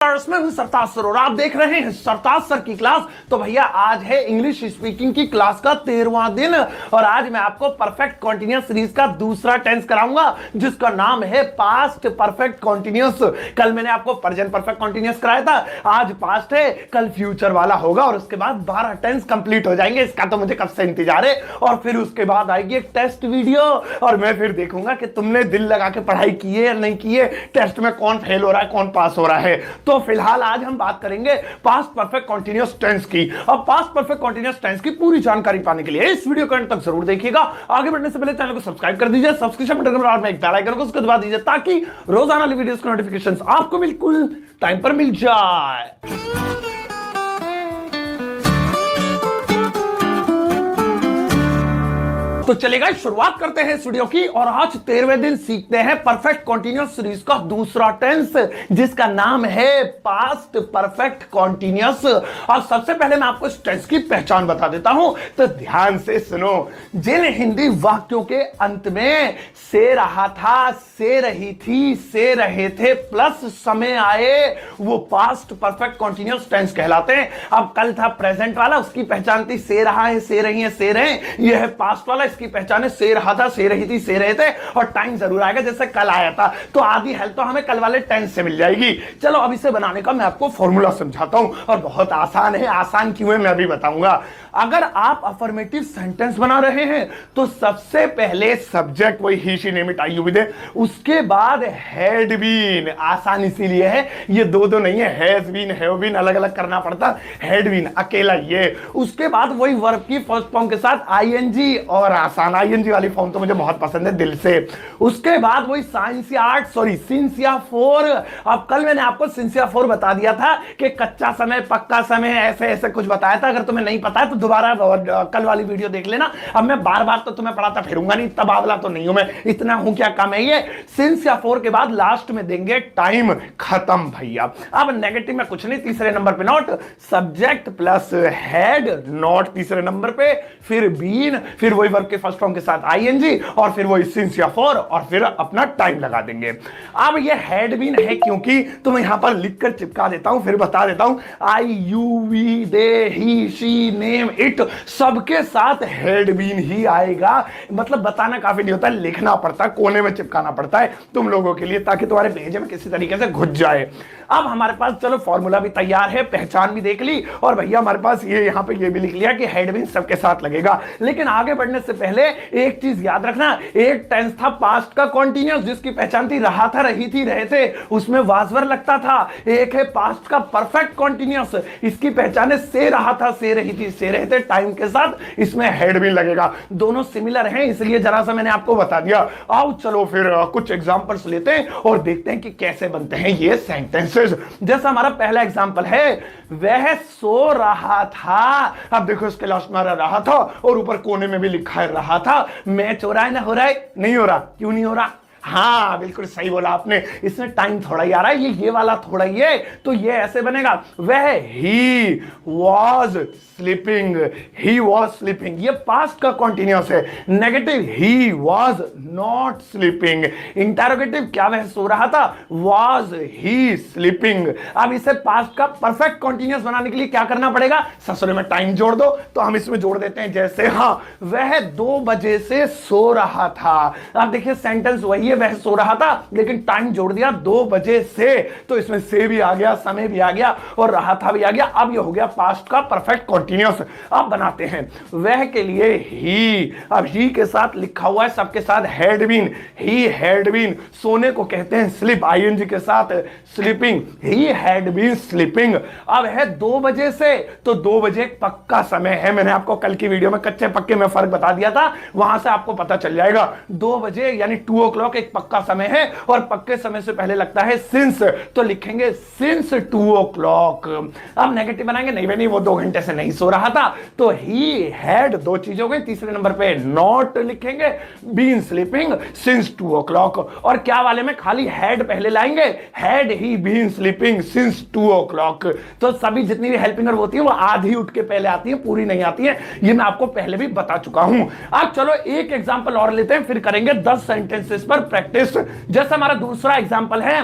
मैं हूं सरताज सर और आप देख रहे हैं सरताज सर की क्लास। तो भैया आज है इंग्लिश स्पीकिंग की क्लास का 13वां दिन और आज मैं आपको परफेक्ट कॉन्टिन्यूअस सीरीज का दूसरा टेंस कराऊंगा जिसका नाम है पास्ट परफेक्ट कॉन्टिन्यूअस। कल मैंने आपको प्रेजेंट परफेक्ट कॉन्टिन्यूअस कराया था, आज पास्ट है, कल फ्यूचर वाला होगा और उसके बाद 12 टेंस कंप्लीट हो जाएंगे। इसका तो मुझे कब से इंतजार है। और फिर उसके बाद आएगी एक टेस्ट वीडियो और मैं फिर देखूंगा कि तुमने दिल लगा के पढ़ाई की है या नहीं की है, टेस्ट में कौन फेल हो रहा है कौन पास हो रहा है। तो फिलहाल आज हम बात करेंगे पास्ट परफेक्ट कॉन्टिन्यूअस टेंस की। अब पास्ट परफेक्ट कॉन्टिन्यूअस टेंस की पूरी जानकारी पाने के लिए इस वीडियो को अंत तक जरूर देखिएगा। आगे बढ़ने से पहले चैनल को सब्सक्राइब कर दीजिए, सब्सक्रिप्शन बटन पर में एक बेल आइकन को उसको दबा दीजिए ताकि रोजाना वीडियोस के नोटिफिकेशंस आपको बिल्कुल टाइम पर मिल जाए। तो चलेगा शुरुआत करते हैं इस वीडियो की और आज 13वें दिन सीखते हैं परफेक्ट कॉन्टिन्यूअस सीरीज का दूसरा टेंस जिसका नाम है पास्ट परफेक्ट कॉन्टिन्यूअस। और सबसे पहले मैं आपको इस टेंस की पहचान बता देता हूं, तो ध्यान से सुनो। जिन हिंदी वाक्यों के अंत में से रहा था, से रही थी, से रहे थे प्लस समय आए वो पास्ट परफेक्ट कॉन्टिन्यूअस टेंस कहलाते हैं। अब कल था प्रेजेंट वाला, उसकी पहचान थी से रहा है, से रही है, से रहे। यह है पास्ट वाला, की पहचान है से रहा था, से रही थी, से रहे थे और टाइम जरूर आएगा जैसे कल आया था। तो आधी हेल्प तो हमें कल वाले टेंस से मिल जाएगी। चलो अब इसे बनाने का मैं आपको फॉर्मूला समझाता हूं और बहुत आसान है। आसान क्यों है मैं अभी बताऊंगा। अगर आप अफर्मेटिव सेंटेंस बना रहे हैं तो सबसे पहले सब्जेक्ट वही he she name it I you with, उसके बाद हैड बीन। आसान इसीलिए है, ये दो नहीं है, हैज बीन हैव बीन अलग अलग करना पड़ता, हैड बीन अकेला ये। उसके बाद वही वर्ब की फर्स्ट फॉर्म के साथ आईएनजी और आसान आईएनजी वाली फॉर्म तो मुझे बहुत पसंद है दिल से। उसके बाद वही साइंस या आर्ट सॉरी सिंस या फोर। अब कल मैंने आपको सिंस या फोर बता दिया था कि कच्चा समय पक्का समय ऐसे ऐसे कुछ बताया था। अगर तुम्हें नहीं पता है तो दोबारा कल वाली वीडियो देख लेना। अब मैं बार बार तो तुम्हें पढ़ाता फिरूंगा नहीं, तबादला तो नहीं हूं मैं, इतना हूं क्या कम है ये। सिंस या फोर के बाद लास्ट में देंगे टाइम, खत्म भैया। अब नेगेटिव में कुछ नहीं, तीसरे नंबर पे not, subject plus had, not तीसरे नंबर पे, फिर बीन, फिर वही वर्ब के फर्स्ट फॉर्म के साथ आईएनजी और फिर वही सिंस या फॉर और फिर अपना टाइम लगा देंगे। अब ये हैड बीन है क्योंकि तो मैं यहां पर लिखकर चिपका देता हूं, फिर बता देता हूं। I you we they he she name it सबके साथ हैड बीन ही आएगा। मतलब बताना काफी नहीं होता, लिखना पड़ता, कोने में चिपकाना पड़ता है तुम लोगों के लिए ताकि तुम्हारे पेज में किसी तरीके से घुस जाए। अब हमारे पास चलो फॉर्मूला भी तैयार है, पहचान भी देख ली और भैया हमारे पास ये यहां पे ये भी लिख लिया कि हैड बीन सबके साथ लगेगा। लेकिन आगे बढ़ने से पहले एक चीज याद रखना, एक टेंस था पास्ट का कॉन्टिन्यूअस जिसकी पहचान थी रहा था, रही थी, रहे थे, उसमें वाजवर लगता था। एक है पास्ट का परफेक्ट कॉन्टिन्यूअस, इसकी पहचान है से रहा था, से रही थी, से रहे थे टाइम के साथ, इसमें हैड बीन लगेगा। दोनों सिमिलर हैं इसलिए जरा सा मैंने आपको बता दिया। आओ चलो फिर कुछ एग्जांपल्स लेते हैं और देखते हैं कि कैसे बनते हैं ये सेंटेंसेस। जैसा हमारा पहला एग्जांपल है, वह सो रहा था। अब देखो इसके लास्ट में रहा था और ऊपर कोने में भी लिखा है रहा था। मैच हो रहा है ना, हो रहा है, नहीं हो रहा, क्यों नहीं हो रहा? हाँ बिल्कुल सही बोला आपने, इसमें टाइम थोड़ा ही आ रहा है, ये वाला थोड़ा ही है, तो ये ऐसे बनेगा, वह he was sleeping, he was sleeping. ये पास्ट का कॉन्टिन्यूअस है। Negative, he was not sleeping. Interrogative, क्या वह सो रहा था, वॉज ही स्लीपिंग। अब इसे पास्ट का परफेक्ट कॉन्टिन्यूअस बनाने के लिए क्या करना पड़ेगा, ससुरे में टाइम जोड़ दो, तो हम इसमें जोड़ देते हैं जैसे, हाँ वह 2 बजे से सो रहा था। अब देखिए सेंटेंस वही है, वह सो रहा था लेकिन टाइम जोड़ दिया 2 बजे से, तो इसमें से भी आ गया, समय भी आ गया और रहा था भी आ गया। अब ये हो गया पास्ट का परफेक्ट कॉन्टिन्यूअस। अब बनाते हैं वह के लिए ही। अब ही के साथ लिखा हुआ है सबके साथ had been, he had been. सोने को कहते हैं स्लीप, आईएनजी के साथ sleeping, he had been sleeping. अब है 2 बजे से, तो 2 बजे एक पक्का समय है। मैंने आपको कल की वीडियो में कच्चे पक्के में फर्क बता दिया था, वहां से आपको पता चल जाएगा। 2 बजे यानी 2 o'clock एक पक्का समय है और पक्के समय से पहले लगता है सिंस, तो लिखेंगे सिंस 2 o'clock। अब नेगेटिव बनाएंगे, नहीं भाई नहीं, वो 2 घंटे से नहीं सो रहा था, तो ही हैड, 2 चीज हो गई। तीसरे नंबर पे नॉट लिखेंगे, बीन स्लीपिंग सिंस 2 o'clock। और क्या वाले में खाली हैड पहले लाएंगे, had he been sleeping since 2 o'clock। तो सभी जितनी भी हेल्पिंग वर्ब होती है वो आधी उठ के पहले आती है, पूरी नहीं आती है, ये मैं आपको पहले भी बता चुका हूं। अब चलो एक एग्जांपल और लेते हैं, फिर करेंगे 10 सेंटेंसेस पर प्रैक्टिस। जैसा हमारा दूसरा एग्जांपल है,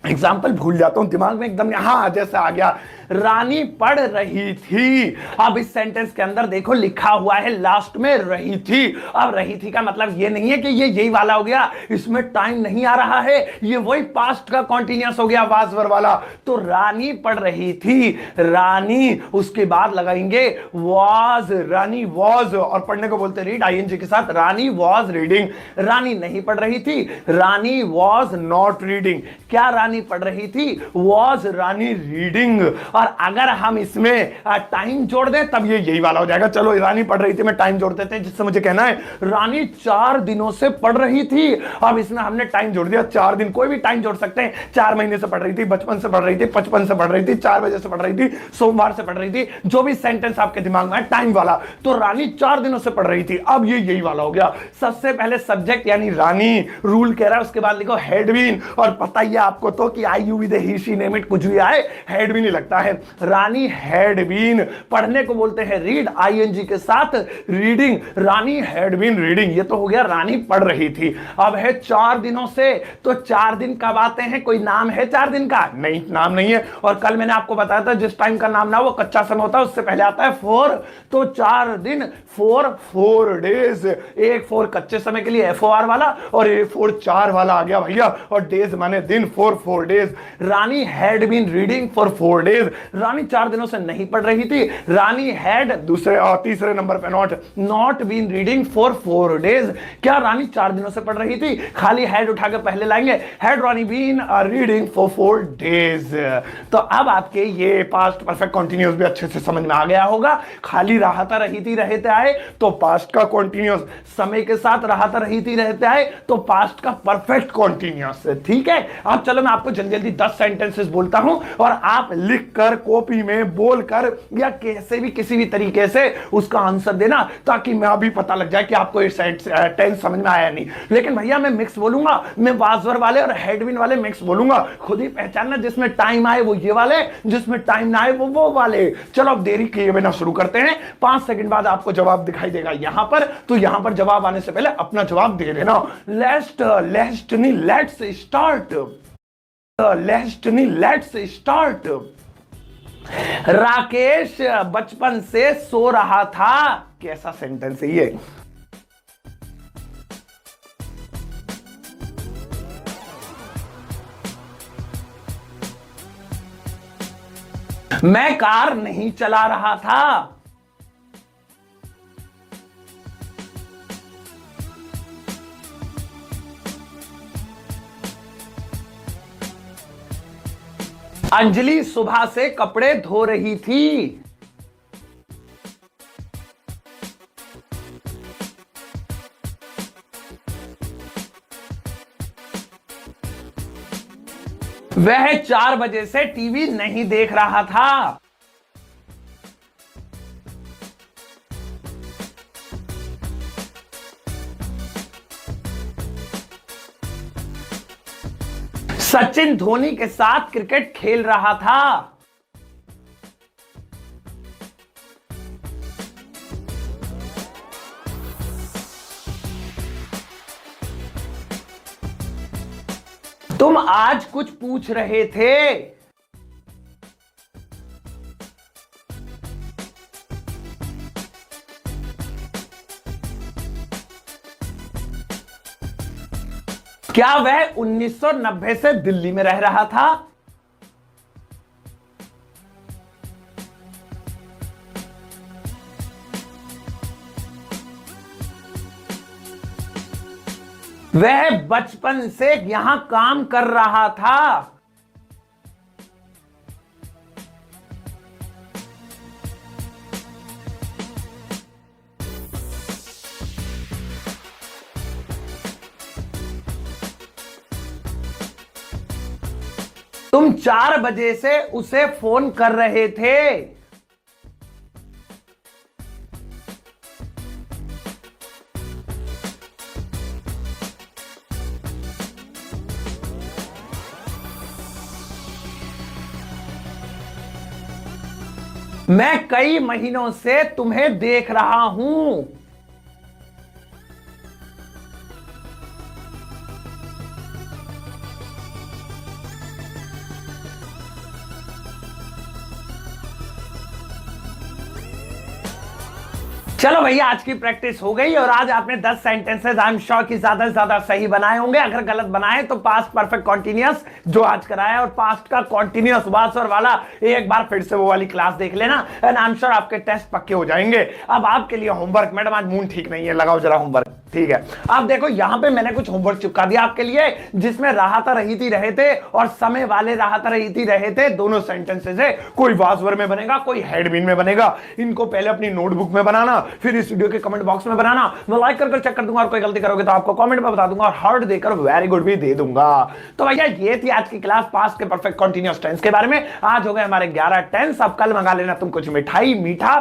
एग्जाम्पल भूल जाता हूं, दिमाग में एकदम हाँ जैसे आ गया। रानी पढ़ रही थी। अब इस सेंटेंस के अंदर देखो लिखा हुआ है लास्ट में रही थी। अब रही थी का मतलब ये नहीं है कि ये यही वाला हो गया, इसमें टाइम नहीं आ रहा है, ये वही पास्ट का कॉन्टिन्यूअस हो गया वाज वर वाला। तो रानी पढ़ रही थी, रानी, उसके बाद लगाएंगे वाज, रानी वाज, और पढ़ने को बोलते रीड आईएनजी के साथ, रानी वाज रीडिंग। रानी नहीं पढ़ रही थी, रानी वाज नॉट रीडिंग। क्या रानी पढ़ रही थी? Was Rani reading. और अगर हम इसमें टाइम जोड़ दें तब ये यही वाला हो जाएगा। चलो रानी पढ़ रही थी में टाइम जोड़ देते हैं, जिससे मुझे कहना है रानी 4 दिनों से पढ़ रही थी। अब इसमें हमने टाइम जोड़ दिया 4 दिन, कोई भी टाइम जोड़ सकते हैं। 4 महीने से पढ़ रही थी, बचपन से पढ़ रही थी, 55 से पढ़ रही थी, 4 बजे से पढ़ रही थी, सोमवार से पढ़ रही थी, जो भी सेंटेंस आपके दिमाग में है टाइम वाला। तो रानी 4 दिनों से पढ़ रही थी, अब ये यही वाला हो गया। सबसे पहले सब्जेक्ट यानी रानी, रूल कह रहा है, उसके बाद लिखो हैड बीन। और पता ही है आपको तो कि I you with he she name it, कुछ भी आए हैड बीन ही लगता है। रानी हैड बीन, पढ़ने को बोलते हैं रीड आईएनजी के साथ reading. Rani had been reading, ये तो हो गया रानी पढ़ रही थी। अब है 4 दिनों से, तो 4 दिन कब आते हैं? कोई नाम है 4 दिन का? नहीं, नाम नहीं है। और कल मैंने आपको बताया था जिस टाइम का नाम ना वो कच्चा समय होता है, उससे पहले आता है 4। तो 4 दिन 4 डेज। एक 4 कच्चे समय के लिए FOR वाला, और एक 4 4 वाला आ गया भैया। और डेज माने दिन, 4 days. Rani had been reading for 4 days. Rani 4 दिनों से नहीं पढ़ रही थी। रानी हैड दूसरे और तीसरे नंबर पे not been reading for 4 days. क्या रानी 4 दिनों से पढ़ रही थी? खाली हैड उठा के पहले लाएंगे, had Rani been reading for 4 days. तो अब आपके ये पास्ट परफेक्ट कंटीन्यूअस भी अच्छे से समझ में आ गया होगा। खाली रहता रही थी रहते आए तो पास्ट का कंटीन्यूअस, समय के साथ रहता रही थी रहते आए तो पास्ट का परफेक्ट कंटीन्यूअस। ठीक है, अब चलो मैं आपको जल्दी जल्दी 10 सेंटेंसेस बोलता हूं और आप लिख कर कॉपी में बोल कर या कैसे भी किसी भी तरीके से उसका आंसर देना, ताकि मैं अभी पता लग जाए कि आपको ये टेंस समझ में आया नहीं। लेकिन भैया मैं मिक्स बोलूंगा, मैं वाजवर वाले और हेडविन वाले मिक्स बोलूंगा, खुद ही पहचानना, जिसमें टाइम आए वो ये वाले, जिसमें टाइम ना आए वो वाले। चलो अब देरी किए बिना शुरू करते हैं। 5 सेकंड बाद आपको जवाब दिखाई देगा यहां पर, तो यहां पर जवाब आने से पहले अपना जवाब दे लेना। Let's start. राकेश बचपन से सो रहा था। कैसा सेंटेंस है ये? मैं कार नहीं चला रहा था। अंजलि सुबह से कपड़े धो रही थी। वह 4 बजे से टीवी नहीं देख रहा था। सचिन धोनी के साथ क्रिकेट खेल रहा था। तुम आज कुछ पूछ रहे थे। क्या वह 1990 से दिल्ली में रह रहा था? वह बचपन से यहां काम कर रहा था। तुम 4 बजे से उसे फोन कर रहे थे। मैं कई महीनों से तुम्हें देख रहा हूं। चलो भैया, आज की प्रैक्टिस हो गई और आज आपने 10 सेंटेंसेस आई एम श्योर कि ज्यादा से ज्यादा सही बनाए होंगे। अगर गलत बनाए तो पास्ट परफेक्ट कॉन्टिन्यूअस जो आज कराया और पास्ट का कॉन्टिन्यूअस वासर वाला एक बार फिर से वो वाली क्लास देख लेना एंड आई एम श्योर आपके टेस्ट पक्के हो जाएंगे। अब आपके लिए होमवर्क, मैडम आज मूड ठीक नहीं है, लगाओ जरा होमवर्क। ठीक है, अब देखो यहां पे मैंने कुछ होमवर्क चिपका दिया आपके लिए जिसमें राहता रही थी रहे थे और समय वाले राहता रही थी रहे थे दोनों सेंटेंसेस है। कोई वासवर में बनेगा, कोई हेडबिन में बनेगा। इनको पहले अपनी नोटबुक में बनाना, फिर इस वीडियो के कमेंट बॉक्स में बनाना। मैं लाइक कर चेक कर दूंगा और कोई गलती करोगे तो आपको कमेंट में बता दूंगा और हार्ट देकर वेरी गुड भी दे दूंगा। तो भैया ये थी आज की क्लास पास्ट के परफेक्ट कंटीन्यूअस टेंस के बारे में। आज हो गए हमारे 11 टेंस। अब कल मंगा लेना तुम कुछ मिठाई मीठा